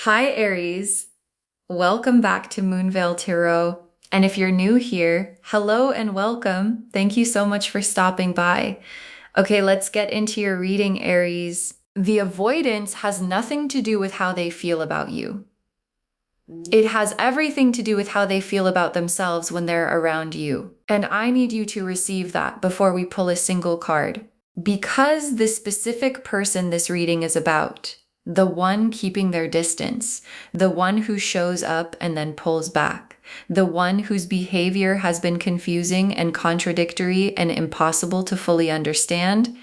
Hi, Aries. Welcome back to Moonveil Tarot. And if you're new here, hello and welcome. Thank you so much for stopping by. Okay, let's get into your reading, Aries. The avoidance has nothing to do with how they feel about you. It has everything to do with how they feel about themselves when they're around you. And I need you to receive that before we pull a single card. Because the specific person this reading is about, the one keeping their distance, the one who shows up and then pulls back, the one whose behavior has been confusing and contradictory and impossible to fully understand,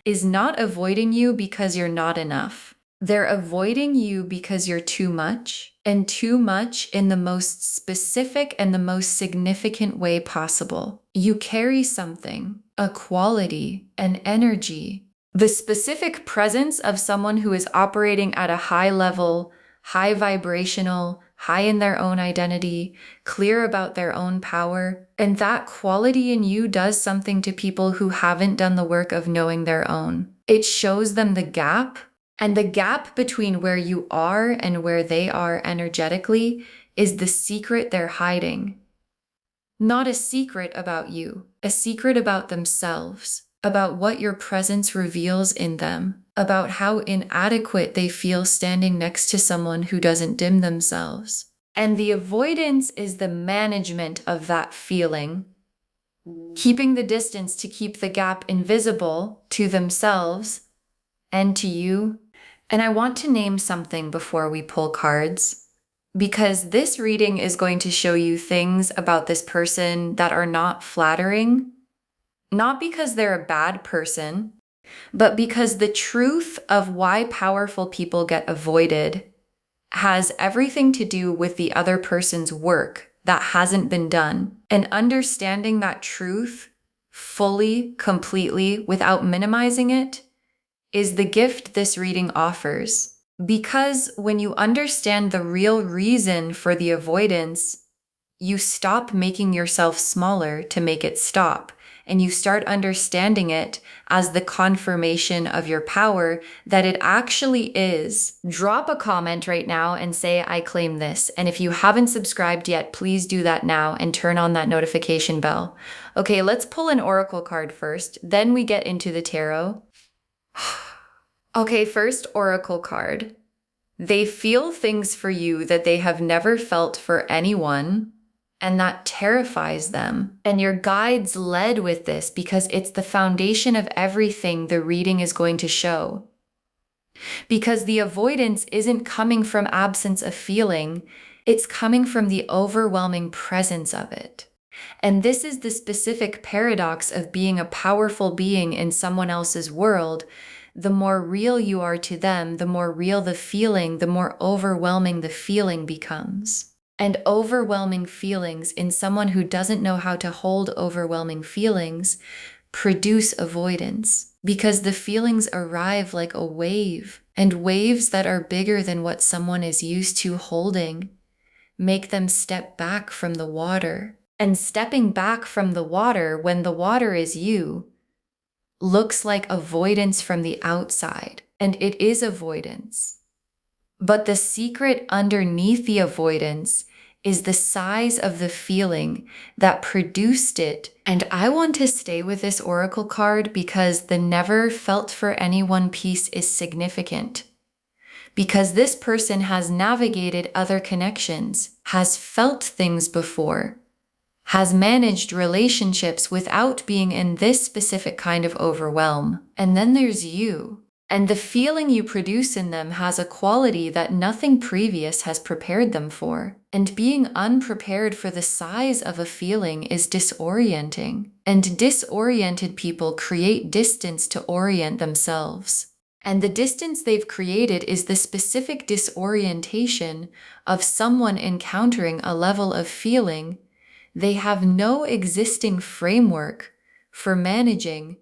is not avoiding you because you're not enough. They're avoiding you because you're too much, and too much in the most specific and the most significant way possible. You carry something, a quality, an energy, the specific presence of someone who is operating at a high level, high vibrational, high in their own identity, clear about their own power. And that quality in you does something to people who haven't done the work of knowing their own. It shows them the gap, and the gap between where you are and where they are energetically is the secret they're hiding. Not a secret about you, a secret about themselves, about what your presence reveals in them, about how inadequate they feel standing next to someone who doesn't dim themselves. And the avoidance is the management of that feeling, keeping the distance to keep the gap invisible to themselves and to you. And I want to name something before we pull cards, because this reading is going to show you things about this person that are not flattering, not because they're a bad person, but because the truth of why powerful people get avoided has everything to do with the other person's work that hasn't been done. And understanding that truth fully, completely, without minimizing it, is the gift this reading offers. Because when you understand the real reason for the avoidance, you stop making yourself smaller to make it stop, and you start understanding it as the confirmation of your power that it actually is. Drop a comment right now and say, I claim this. And if you haven't subscribed yet, please do that now and turn on that notification bell. Okay, let's pull an oracle card first, then we get into the tarot. Okay, first oracle card. They feel things for you that they have never felt for anyone, and that terrifies them. And your guides led with this because it's the foundation of everything the reading is going to show. Because the avoidance isn't coming from absence of feeling, it's coming from the overwhelming presence of it. And this is the specific paradox of being a powerful being in someone else's world. The more real you are to them, the more real the feeling, the more overwhelming the feeling becomes. And overwhelming feelings in someone who doesn't know how to hold overwhelming feelings produce avoidance, because the feelings arrive like a wave, and waves that are bigger than what someone is used to holding make them step back from the water. And stepping back from the water when the water is you looks like avoidance from the outside, and it is avoidance. But the secret underneath the avoidance is the size of the feeling that produced it. And I want to stay with this oracle card because the never felt for anyone piece is significant. Because this person has navigated other connections, has felt things before, has managed relationships without being in this specific kind of overwhelm. And then there's you. And the feeling you produce in them has a quality that nothing previous has prepared them for. And being unprepared for the size of a feeling is disorienting. And disoriented people create distance to orient themselves. And the distance they've created is the specific disorientation of someone encountering a level of feeling they have no existing framework for managing.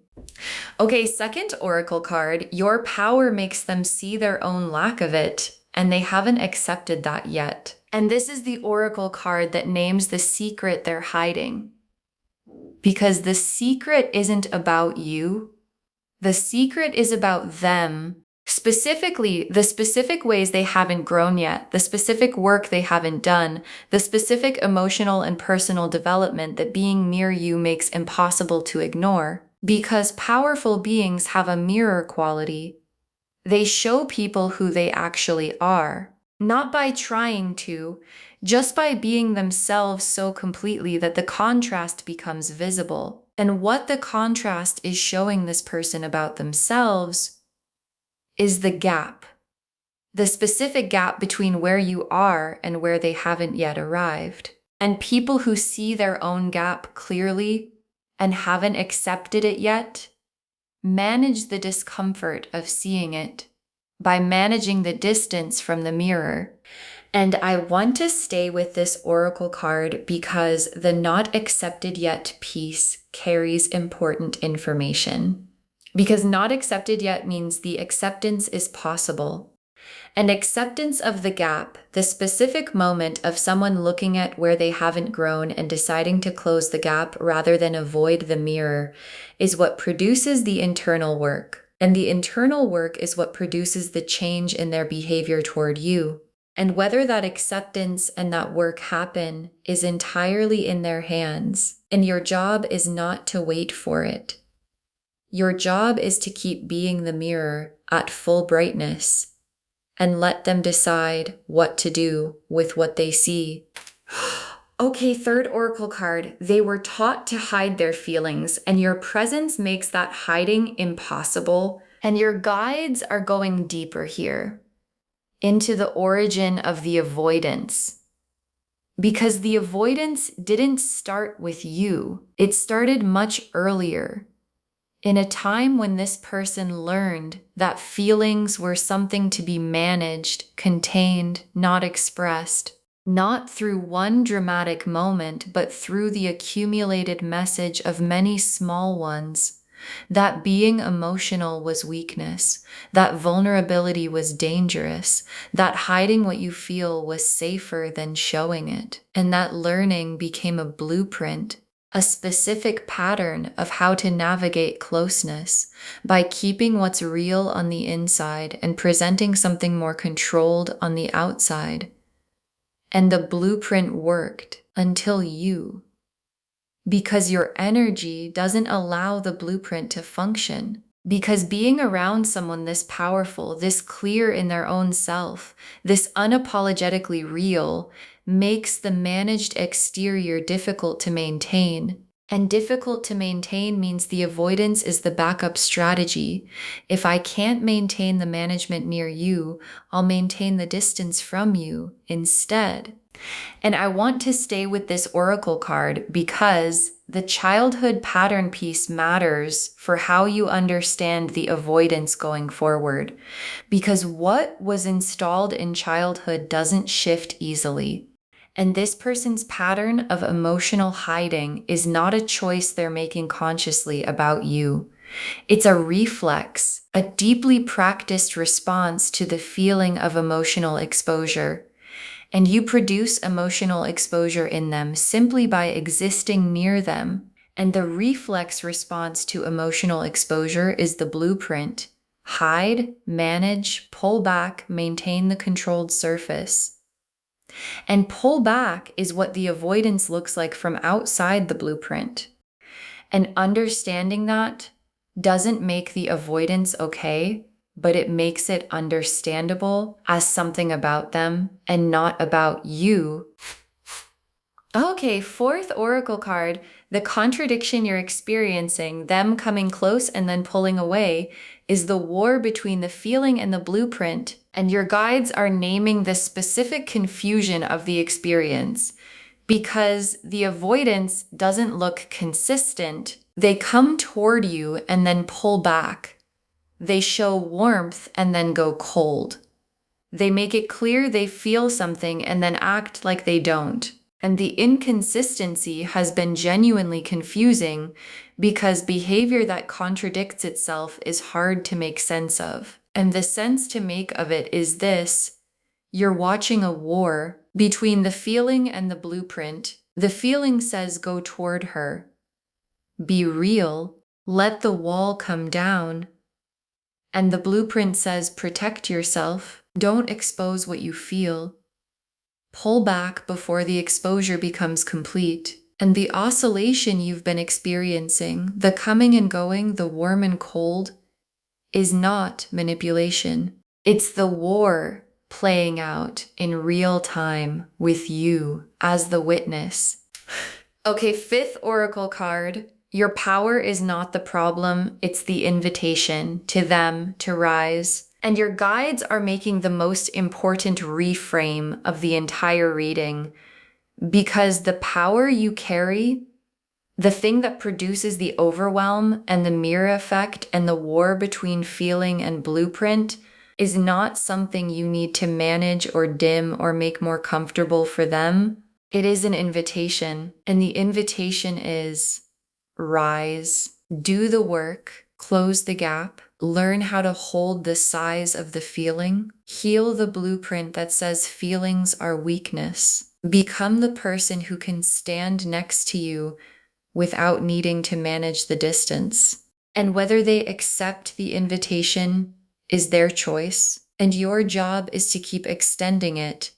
Okay, second oracle card. Your power makes them see their own lack of it, and they haven't accepted that yet. And this is the oracle card that names the secret they're hiding. Because the secret isn't about you. The secret is about them Specifically, the specific ways they haven't grown yet, the specific work they haven't done, the specific emotional and personal development that being near you makes impossible to ignore. Because powerful beings have a mirror quality. They show people who they actually are, not by trying to, just by being themselves so completely that the contrast becomes visible. And what the contrast is showing this person about themselves is the gap, the specific gap between where you are and where they haven't yet arrived. And people who see their own gap clearly and haven't accepted it yet manage the discomfort of seeing it by managing the distance from the mirror. And I want to stay with this oracle card because the not accepted yet piece carries important information. Because not accepted yet means the acceptance is possible. And acceptance of the gap, the specific moment of someone looking at where they haven't grown and deciding to close the gap rather than avoid the mirror, is what produces the internal work. And the internal work is what produces the change in their behavior toward you. And whether that acceptance and that work happen is entirely in their hands. And your job is not to wait for it. Your job is to keep being the mirror at full brightness and let them decide what to do with what they see. Okay, third oracle card. They were taught to hide their feelings, and your presence makes that hiding impossible. And your guides are going deeper here into the origin of the avoidance. Because the avoidance didn't start with you. It started much earlier. In a time when this person learned that feelings were something to be managed, contained, not expressed, not through one dramatic moment, but through the accumulated message of many small ones, that being emotional was weakness, that vulnerability was dangerous, that hiding what you feel was safer than showing it, and that learning became a blueprint, a specific pattern of how to navigate closeness by keeping what's real on the inside and presenting something more controlled on the outside. And the blueprint worked until you, because your energy doesn't allow the blueprint to function. Because being around someone this powerful, this clear in their own self, this unapologetically real, makes the managed exterior difficult to maintain. And difficult to maintain means the avoidance is the backup strategy. If I can't maintain the management near you, I'll maintain the distance from you instead. And I want to stay with this oracle card because the childhood pattern piece matters for how you understand the avoidance going forward. Because what was installed in childhood doesn't shift easily. And this person's pattern of emotional hiding is not a choice they're making consciously about you. It's a reflex, a deeply practiced response to the feeling of emotional exposure. And you produce emotional exposure in them simply by existing near them. And the reflex response to emotional exposure is the blueprint. Hide, manage, pull back, maintain the controlled surface. And pull back is what the avoidance looks like from outside the blueprint. And understanding that doesn't make the avoidance okay, but it makes it understandable as something about them and not about you. Okay, fourth oracle card, the contradiction you're experiencing, them coming close and then pulling away, is the war between the feeling and the blueprint. And your guides are naming the specific confusion of the experience because the avoidance doesn't look consistent. They come toward you and then pull back. They show warmth and then go cold. They make it clear they feel something and then act like they don't. And the inconsistency has been genuinely confusing because behavior that contradicts itself is hard to make sense of. And the sense to make of it is this: you're watching a war between the feeling and the blueprint. The feeling says go toward her. Be real. Let the wall come down. And the blueprint says protect yourself. Don't expose what you feel. Pull back before the exposure becomes complete. And the oscillation you've been experiencing, the coming and going, the warm and cold, is not manipulation. It's the war playing out in real time with you as the witness. Okay, fifth oracle card. Your power is not the problem, it's the invitation to them to rise. And your guides are making the most important reframe of the entire reading, because the power you carry, the thing that produces the overwhelm and the mirror effect and the war between feeling and blueprint, is not something you need to manage or dim or make more comfortable for them. It is an invitation, and the invitation is rise, do the work, close the gap, learn how to hold the size of the feeling, heal the blueprint that says feelings are weakness, become the person who can stand next to you without needing to manage the distance. And whether they accept the invitation is their choice, and your job is to keep extending it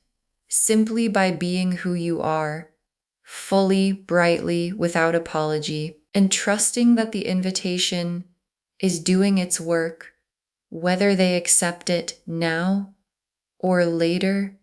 simply by being who you are, fully, brightly, without apology, and trusting that the invitation is doing its work, whether they accept it now or later.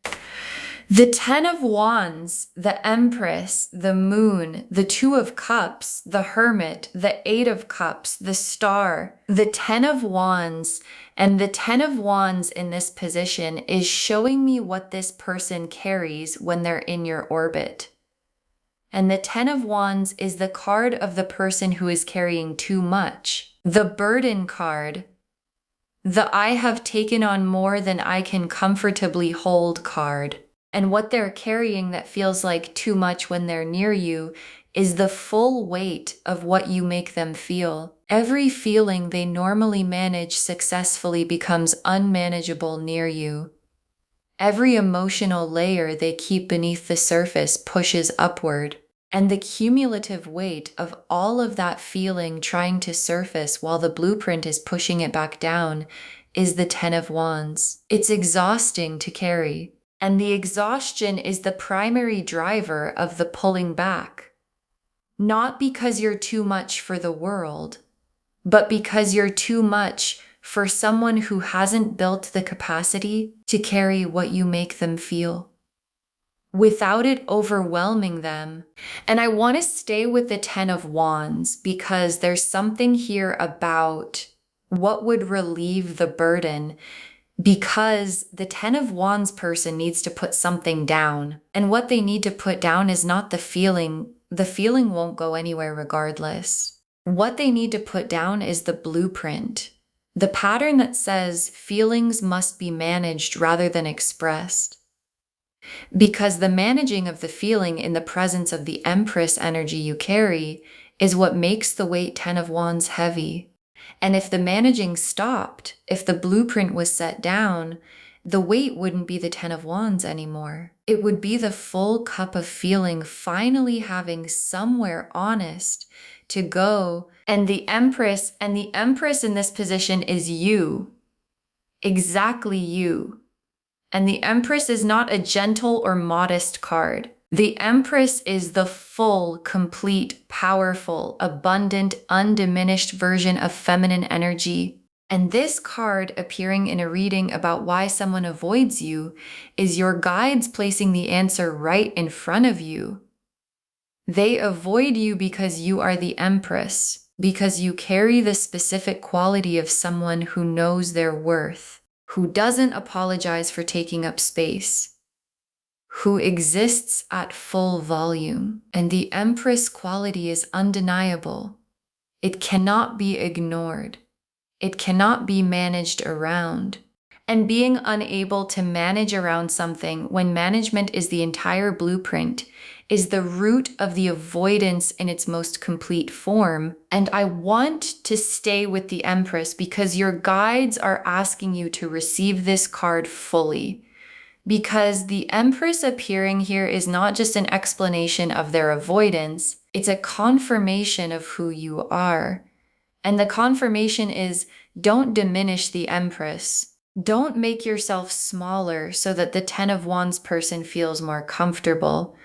The Ten of Wands, the Empress, the Moon, the Two of Cups, the Hermit, the Eight of Cups, the Star, the Ten of Wands, and the Ten of Wands in this position is showing me what this person carries when they're in your orbit. And the Ten of Wands is the card of the person who is carrying too much. The burden card, the I have taken on more than I can comfortably hold card. And what they're carrying that feels like too much when they're near you is the full weight of what you make them feel. Every feeling they normally manage successfully becomes unmanageable near you. Every emotional layer they keep beneath the surface pushes upward. And the cumulative weight of all of that feeling trying to surface while the blueprint is pushing it back down is the Ten of Wands. It's exhausting to carry. And the exhaustion is the primary driver of the pulling back. Not because you're too much for the world, but because you're too much for someone who hasn't built the capacity to carry what you make them feel, without it overwhelming them. And I want to stay with the Ten of Wands because there's something here about what would relieve the burden, because the Ten of Wands person needs to put something down. And what they need to put down is not the feeling. The feeling won't go anywhere regardless. What they need to put down is the blueprint, the pattern that says feelings must be managed rather than expressed. Because the managing of the feeling in the presence of the Empress energy you carry is what makes the weight Ten of Wands heavy. And if the managing stopped, if the blueprint was set down, the weight wouldn't be the Ten of Wands anymore. It would be the full cup of feeling finally having somewhere honest to go. And the Empress in this position is you. Exactly you. And the Empress is not a gentle or modest card. The Empress is the full, complete, powerful, abundant, undiminished version of feminine energy. And this card appearing in a reading about why someone avoids you is your guides placing the answer right in front of you. They avoid you because you are the Empress, because you carry the specific quality of someone who knows their worth, who doesn't apologize for taking up space, who exists at full volume. And the Empress quality is undeniable. It cannot be ignored. It cannot be managed around. And being unable to manage around something when management is the entire blueprint is the root of the avoidance in its most complete form. And I want to stay with the Empress because your guides are asking you to receive this card fully. Because the Empress appearing here is not just an explanation of their avoidance, it's a confirmation of who you are. And the confirmation is, don't diminish the Empress. Don't make yourself smaller so that the 10 of Wands person feels more comfortable.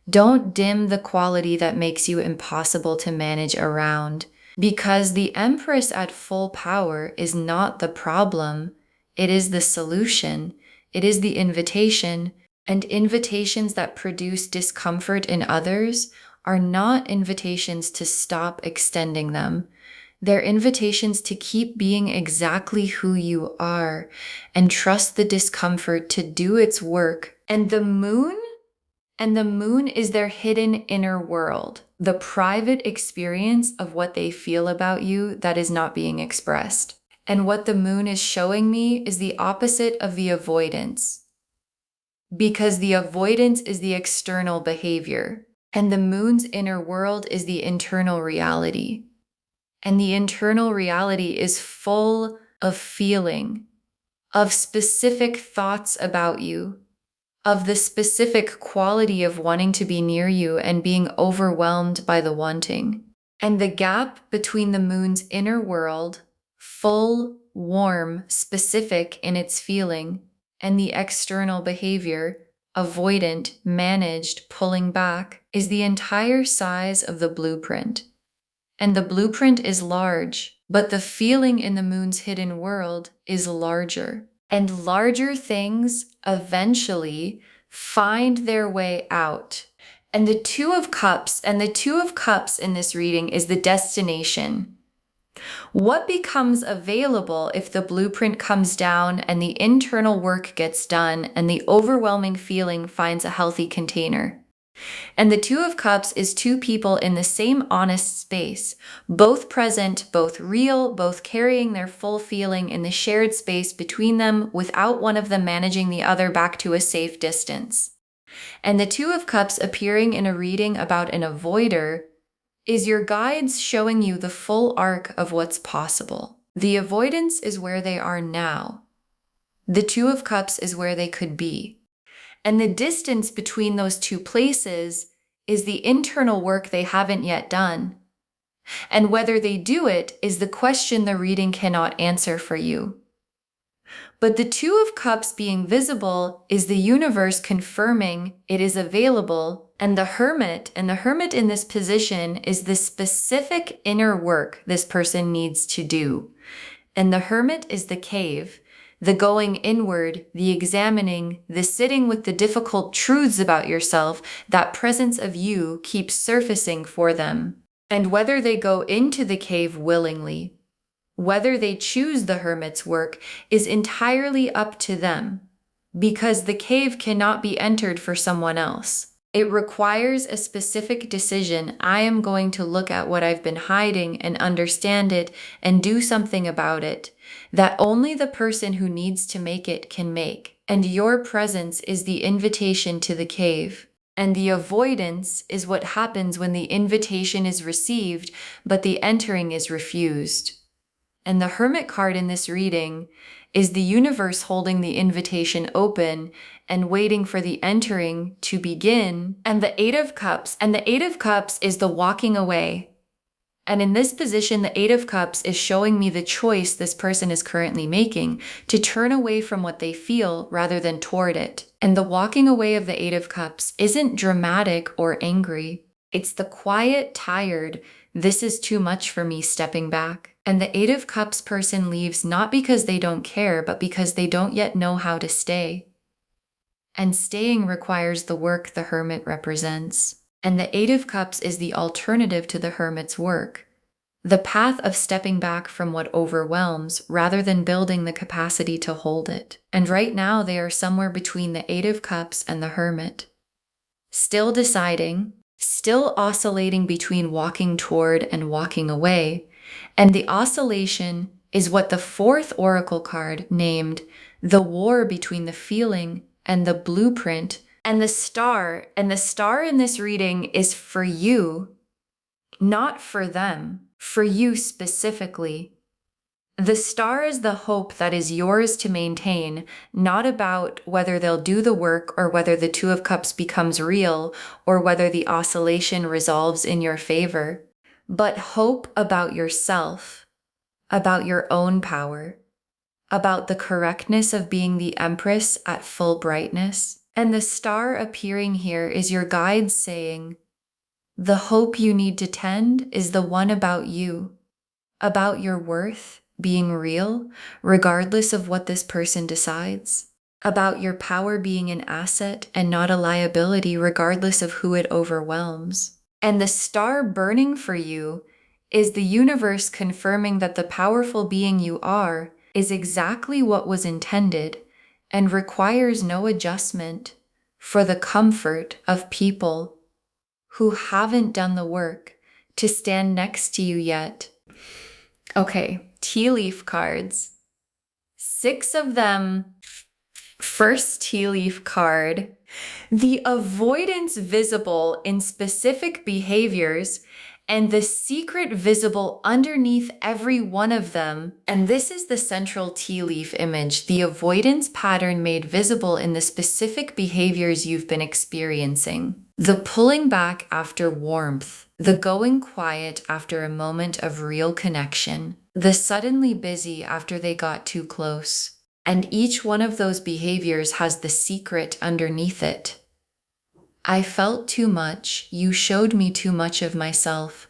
Don't dim the quality that makes you impossible to manage around. Because the Empress at full power is not the problem. It is the solution. It is the invitation. And invitations that produce discomfort in others are not invitations to stop extending them. They're invitations to keep being exactly who you are and trust the discomfort to do its work. And the moon is their hidden inner world, the private experience of what they feel about you that is not being expressed. And what the moon is showing me is the opposite of the avoidance. Because the avoidance is the external behavior, and the moon's inner world is the internal reality. And the internal reality is full of feeling, of specific thoughts about you, of the specific quality of wanting to be near you and being overwhelmed by the wanting. And the gap between the moon's inner world, full, warm, specific in its feeling, and the external behavior, avoidant, managed, pulling back, is the entire size of the blueprint. And the blueprint is large, but the feeling in the moon's hidden world is larger. And larger things eventually find their way out. And the Two of Cups in this reading is the destination. What becomes available if the blueprint comes down and the internal work gets done and the overwhelming feeling finds a healthy container? And the Two of Cups is two people in the same honest space, both present, both real, both carrying their full feeling in the shared space between them without one of them managing the other back to a safe distance. And the Two of Cups appearing in a reading about an avoider is your guides showing you the full arc of what's possible. The avoidance is where they are now. The Two of Cups is where they could be. And the distance between those two places is the internal work they haven't yet done. And whether they do it is the question the reading cannot answer for you. But the Two of Cups being visible is the universe confirming it is available, and the Hermit in this position is the specific inner work this person needs to do. And the Hermit is the cave. The going inward, the examining, the sitting with the difficult truths about yourself, that presence of you keeps surfacing for them. And whether they go into the cave willingly, whether they choose the Hermit's work, is entirely up to them, because the cave cannot be entered for someone else. It requires a specific decision. I am going to look at what I've been hiding and understand it and do something about it that only the person who needs to make it can make. And your presence is the invitation to the cave. And the avoidance is what happens when the invitation is received, but the entering is refused. And the Hermit card in this reading is the universe holding the invitation open and waiting for the entering to begin. And the Eight of Cups is the walking away. And in this position, the Eight of Cups is showing me the choice this person is currently making to turn away from what they feel rather than toward it. And the walking away of the Eight of Cups isn't dramatic or angry. It's the quiet, tired, this is too much for me stepping back. And the Eight of Cups person leaves not because they don't care, but because they don't yet know how to stay. And staying requires the work the Hermit represents. And the Eight of Cups is the alternative to the Hermit's work, the path of stepping back from what overwhelms rather than building the capacity to hold it. And right now they are somewhere between the Eight of Cups and the Hermit, still deciding, still oscillating between walking toward and walking away. And the oscillation is what the fourth oracle card named the war between the feeling and the blueprint. And the star in this reading is for you, not for them, for you specifically. The star is the hope that is yours to maintain, not about whether they'll do the work or whether the Two of Cups becomes real or whether the oscillation resolves in your favor, but hope about yourself. about your own power, about the correctness of being the Empress at full brightness. And the star appearing here is your guide saying, the hope you need to tend is the one about you, about your worth being real, regardless of what this person decides, about your power being an asset and not a liability, regardless of who it overwhelms. And the star burning for you is the universe confirming that the powerful being you are is exactly what was intended and requires no adjustment for the comfort of people who haven't done the work to stand next to you yet. Okay, tea leaf cards. 6 of them. First tea leaf card, the avoidance visible in specific behaviors and the secret visible underneath every one of them. And this is the central tea leaf image, the avoidance pattern made visible in the specific behaviors you've been experiencing. The pulling back after warmth, the going quiet after a moment of real connection, the suddenly busy after they got too close. And each one of those behaviors has the secret underneath it. I felt too much. You showed me too much of myself.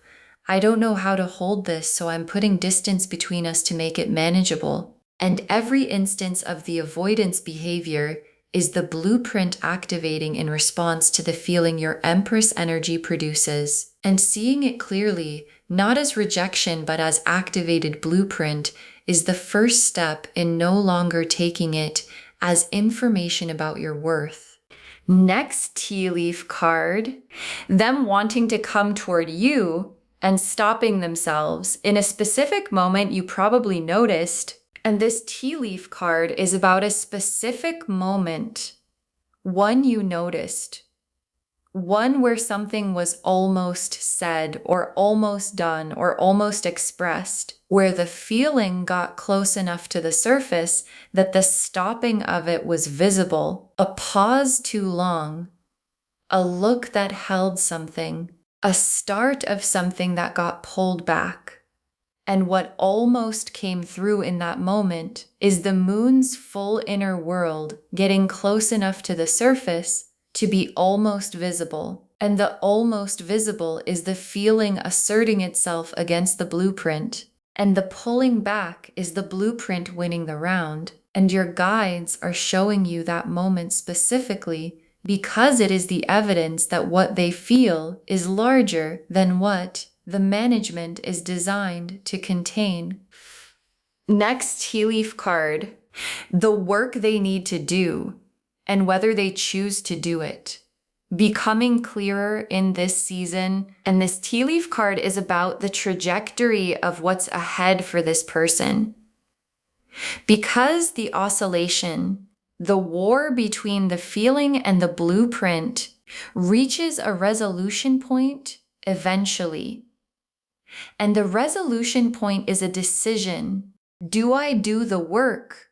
I don't know how to hold this, so I'm putting distance between us to make it manageable. And every instance of the avoidance behavior is the blueprint activating in response to the feeling your Empress energy produces. And seeing it clearly, not as rejection but as activated blueprint, is the first step in no longer taking it as information about your worth. Next tea leaf card, them wanting to come toward you and stopping themselves in a specific moment you probably noticed. And this tea leaf card is about a specific moment, one you noticed. One where something was almost said or almost done or almost expressed, where the feeling got close enough to the surface that the stopping of it was visible. A pause too long, a look that held something, a start of something that got pulled back. And what almost came through in that moment is the moon's full inner world getting close enough to the surface to be almost visible. And the almost visible is the feeling asserting itself against the blueprint. And the pulling back is the blueprint winning the round. And your guides are showing you that moment specifically because it is the evidence that what they feel is larger than what the management is designed to contain. Next tea leaf card, the work they need to do and whether they choose to do it. Becoming clearer in this season. And this tea leaf card is about the trajectory of what's ahead for this person. Because the oscillation, the war between the feeling and the blueprint reaches a resolution point eventually. And the resolution point is a decision. Do I do the work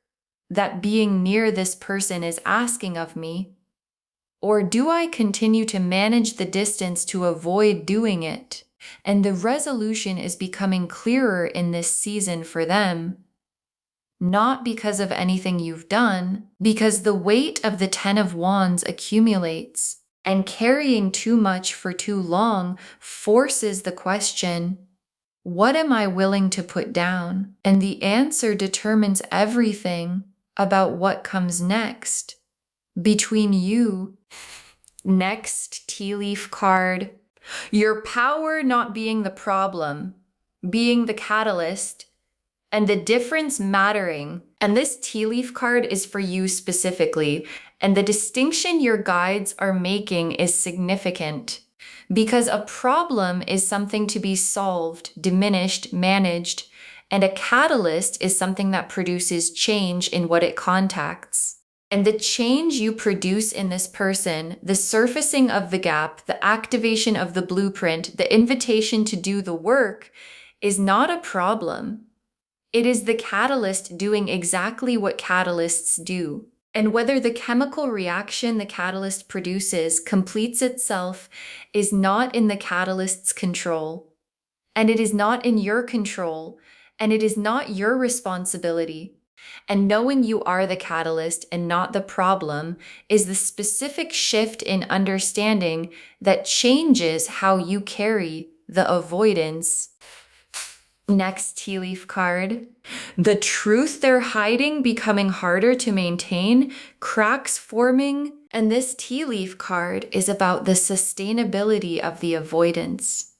that being near this person is asking of me? Or do I continue to manage the distance to avoid doing it? And the resolution is becoming clearer in this season for them. Not because of anything you've done, because the weight of the 10 of Wands accumulates, and carrying too much for too long forces the question, what am I willing to put down? And the answer determines everything about what comes next. Between you, next tea leaf card, your power not being the problem, being the catalyst, and the difference mattering. And this tea leaf card is for you specifically. And the distinction your guides are making is significant because a problem is something to be solved, diminished, managed, and a catalyst is something that produces change in what it contacts. And the change you produce in this person, the surfacing of the gap, the activation of the blueprint, the invitation to do the work is not a problem. It is the catalyst doing exactly what catalysts do. And whether the chemical reaction the catalyst produces completes itself is not in the catalyst's control. And it is not in your control. and it is not your responsibility. And knowing you are the catalyst and not the problem is the specific shift in understanding that changes how you carry the avoidance. Next tea leaf card. The truth they're hiding becoming harder to maintain, cracks forming. And this tea leaf card is about the sustainability of the avoidance.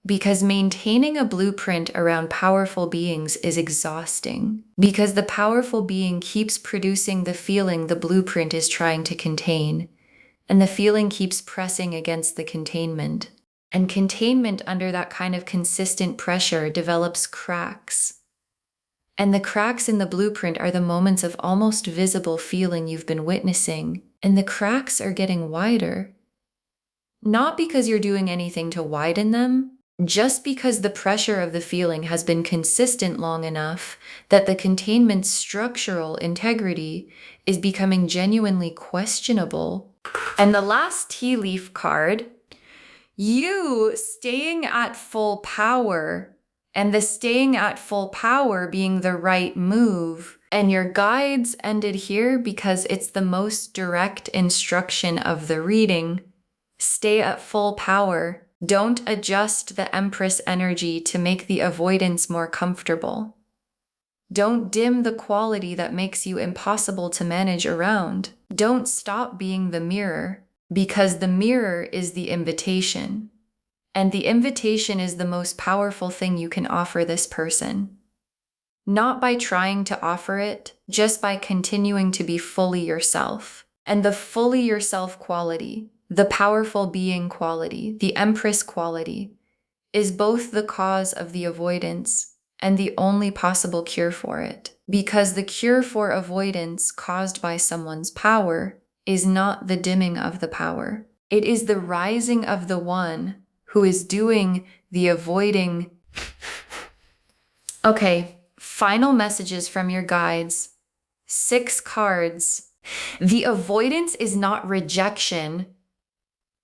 Because maintaining a blueprint around powerful beings is exhausting. Because the powerful being keeps producing the feeling the blueprint is trying to contain. And the feeling keeps pressing against the containment. And containment under that kind of consistent pressure develops cracks. And the cracks in the blueprint are the moments of almost visible feeling you've been witnessing. And the cracks are getting wider. Not because you're doing anything to widen them, just because the pressure of the feeling has been consistent long enough that the containment's structural integrity is becoming genuinely questionable. And the last tea leaf card, you staying at full power, and the staying at full power being the right move. And your guides ended here because it's the most direct instruction of the reading. Stay at full power. Don't adjust the Empress energy to make the avoidance more comfortable. Don't dim the quality that makes you impossible to manage around. Don't stop being the mirror, because the mirror is the invitation. And the invitation is the most powerful thing you can offer this person. Not by trying to offer it, just by continuing to be fully yourself. And the fully yourself quality, the powerful being quality, the Empress quality, is both the cause of the avoidance and the only possible cure for it. Because the cure for avoidance caused by someone's power is not the dimming of the power. It is the rising of the one who is doing the avoiding. Okay, final messages from your guides. 6 cards. The avoidance is not rejection.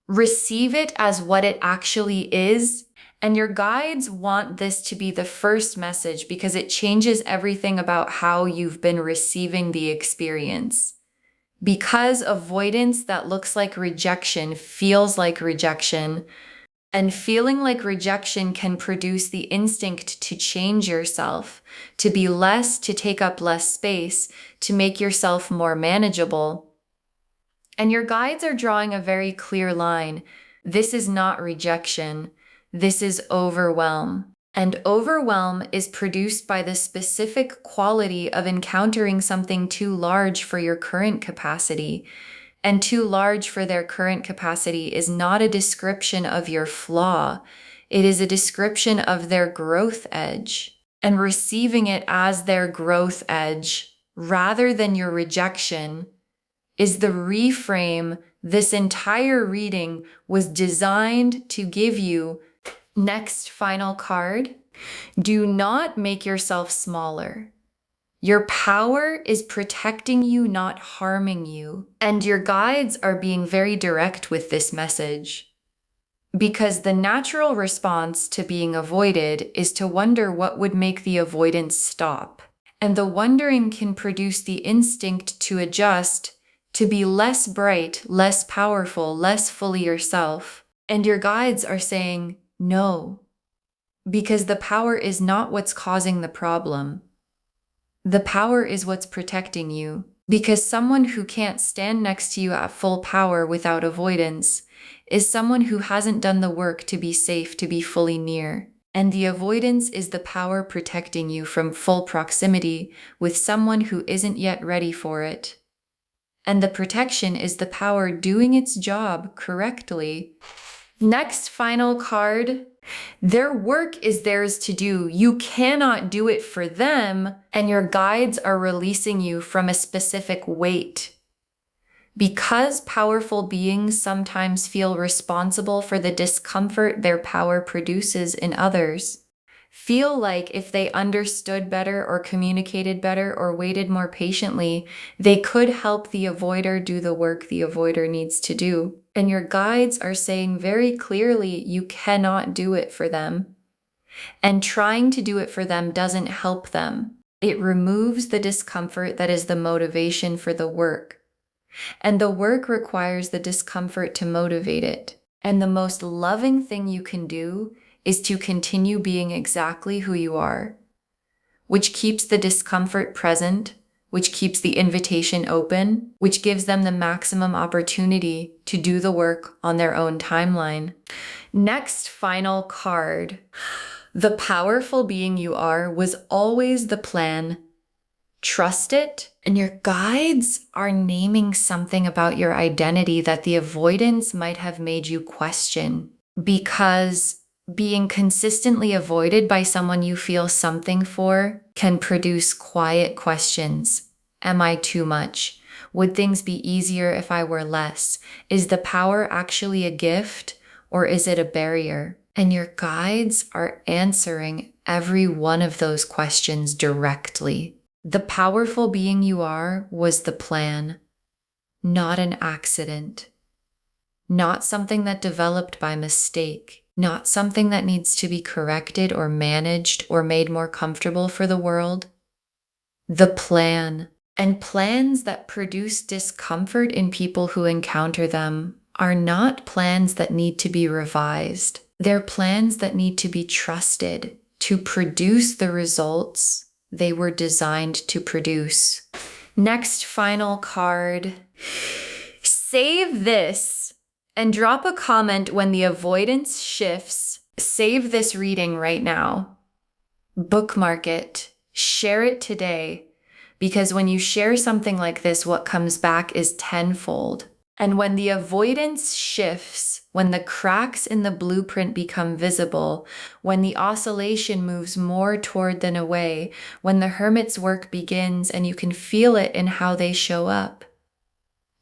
Receive it as what it actually is. And your guides want this to be the first message because it changes everything about how you've been receiving the experience. Because avoidance that looks like rejection feels like rejection, and feeling like rejection can produce the instinct to change yourself, to be less, to take up less space, to make yourself more manageable. And your guides are drawing a very clear line. This is not rejection. This is overwhelm. And overwhelm is produced by the specific quality of encountering something too large for your current capacity. And too large for their current capacity is not a description of your flaw. It is a description of their growth edge. And receiving it as their growth edge, rather than your rejection, is the reframe this entire reading was designed to give you. Next final card. Do not make yourself smaller. Your power is protecting you, not harming you. And your guides are being very direct with this message. Because the natural response to being avoided is to wonder what would make the avoidance stop. And the wondering can produce the instinct to adjust, to be less bright, less powerful, less fully yourself. And your guides are saying, no, because the power is not what's causing the problem. The power is what's protecting you. Because someone who can't stand next to you at full power without avoidance is someone who hasn't done the work to be safe, to be fully near. And the avoidance is the power protecting you from full proximity with someone who isn't yet ready for it. And the protection is the power doing its job correctly. Next final card. Their work is theirs to do. You cannot do it for them, and your guides are releasing you from a specific weight. Because powerful beings sometimes feel responsible for the discomfort their power produces in others. Feel like if they understood better or communicated better or waited more patiently, they could help the avoider do the work the avoider needs to do. And your guides are saying very clearly you cannot do it for them. And trying to do it for them doesn't help them. It removes the discomfort that is the motivation for the work. And the work requires the discomfort to motivate it. And the most loving thing you can do is to continue being exactly who you are, which keeps the discomfort present, which keeps the invitation open, which gives them the maximum opportunity to do the work on their own timeline. Next, final card. The powerful being you are was always the plan. Trust it. And your guides are naming something about your identity that the avoidance might have made you question, because being consistently avoided by someone you feel something for can produce quiet questions. Am I too much? Would things be easier if I were less? Is the power actually a gift, or is it a barrier? And your guides are answering every one of those questions directly. The powerful being you are was the plan, not an accident, not something that developed by mistake. Not something that needs to be corrected or managed or made more comfortable for the world. The plan. And plans that produce discomfort in people who encounter them are not plans that need to be revised. They're plans that need to be trusted to produce the results they were designed to produce. Next, final card. Save this. And drop a comment when the avoidance shifts. Save this reading right now. Bookmark it. Share it today. Because when you share something like this, what comes back is tenfold. And when the avoidance shifts, when the cracks in the blueprint become visible, when the oscillation moves more toward than away, when the hermit's work begins and you can feel it in how they show up,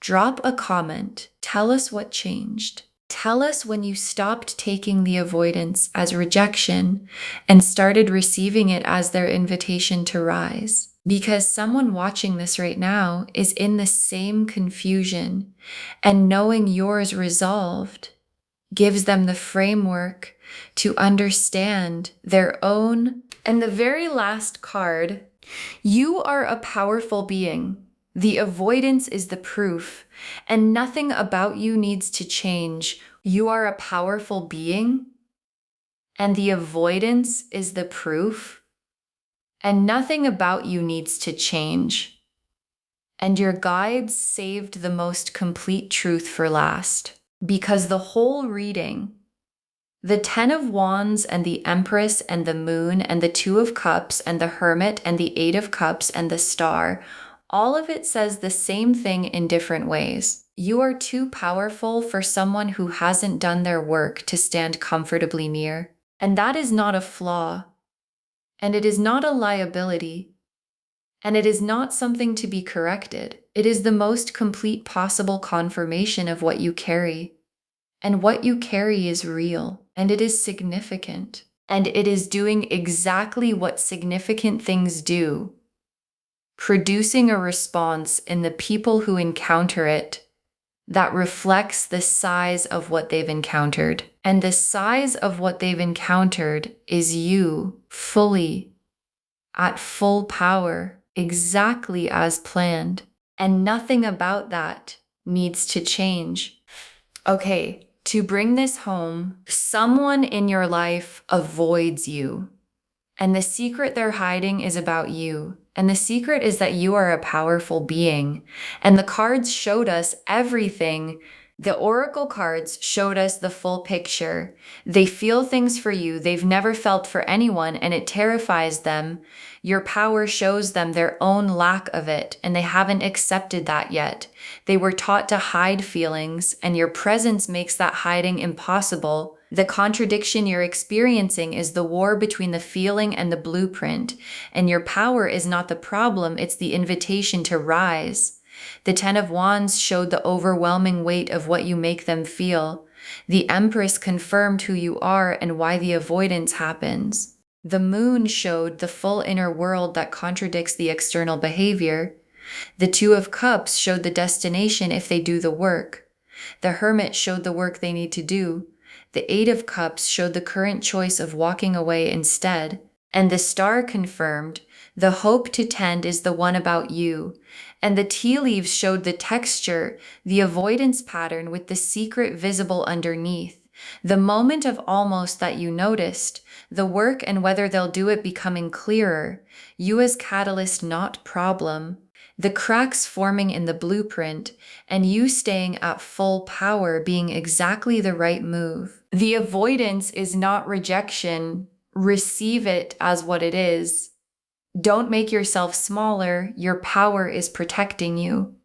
drop a comment. Tell us what changed. Tell us when you stopped taking the avoidance as rejection and started receiving it as their invitation to rise. Because someone watching this right now is in the same confusion, and knowing yours resolved gives them the framework to understand their own. And the very last card, you are a powerful being. The avoidance is the proof, and nothing about you needs to change. You are a powerful being, and the avoidance is the proof, and nothing about you needs to change. And your guides saved the most complete truth for last, because the whole reading, the 10 of Wands and the Empress and the Moon and the 2 of Cups and the Hermit and the 8 of Cups and the Star, all of it says the same thing in different ways. You are too powerful for someone who hasn't done their work to stand comfortably near. And that is not a flaw. And it is not a liability. And it is not something to be corrected. It is the most complete possible confirmation of what you carry. And what you carry is real. And it is significant. And it is doing exactly what significant things do, producing a response in the people who encounter it that reflects the size of what they've encountered. And the size of what they've encountered is you fully, at full power, exactly as planned. And nothing about that needs to change. Okay, to bring this home, someone in your life avoids you. And the secret they're hiding is about you. And the secret is that you are a powerful being. And the cards showed us everything. The oracle cards showed us the full picture. They feel things for you they've never felt for anyone, and it terrifies them. Your power shows them their own lack of it, and they haven't accepted that yet. They were taught to hide feelings, and your presence makes that hiding impossible. The contradiction you're experiencing is the war between the feeling and the blueprint, and your power is not the problem, it's the invitation to rise. The 10 of Wands showed the overwhelming weight of what you make them feel. The Empress confirmed who you are and why the avoidance happens. The Moon showed the full inner world that contradicts the external behavior. The 2 of Cups showed the destination if they do the work. The Hermit showed the work they need to do. The Eight of Cups showed the current choice of walking away instead. And the Star confirmed, the hope to tend is the one about you. And the tea leaves showed the texture, the avoidance pattern with the secret visible underneath. The moment of almost that you noticed, the work and whether they'll do it becoming clearer, you as catalyst, not problem, the cracks forming in the blueprint, and you staying at full power being exactly the right move. The avoidance is not rejection. Receive it as what it is. Don't make yourself smaller. Your power is protecting you.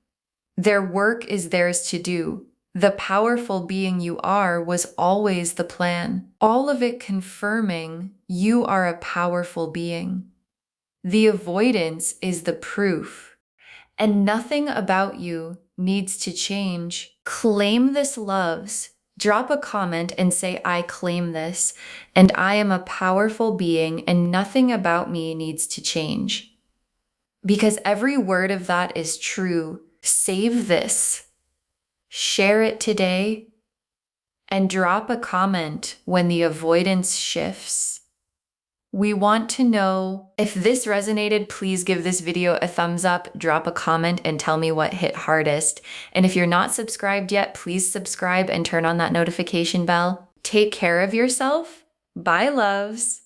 Their work is theirs to do. The powerful being you are was always the plan. All of it confirming you are a powerful being. The avoidance is the proof. And nothing about you needs to change. Claim this, loves. Drop a comment and say, I claim this, and I am a powerful being, and nothing about me needs to change. Because every word of that is true. Save this. Share it today, and drop a comment when the avoidance shifts. We want to know if this resonated. Please give this video a thumbs up, drop a comment, and tell me what hit hardest. And if you're not subscribed yet, please subscribe and turn on that notification bell. Take care of yourself. Bye, loves.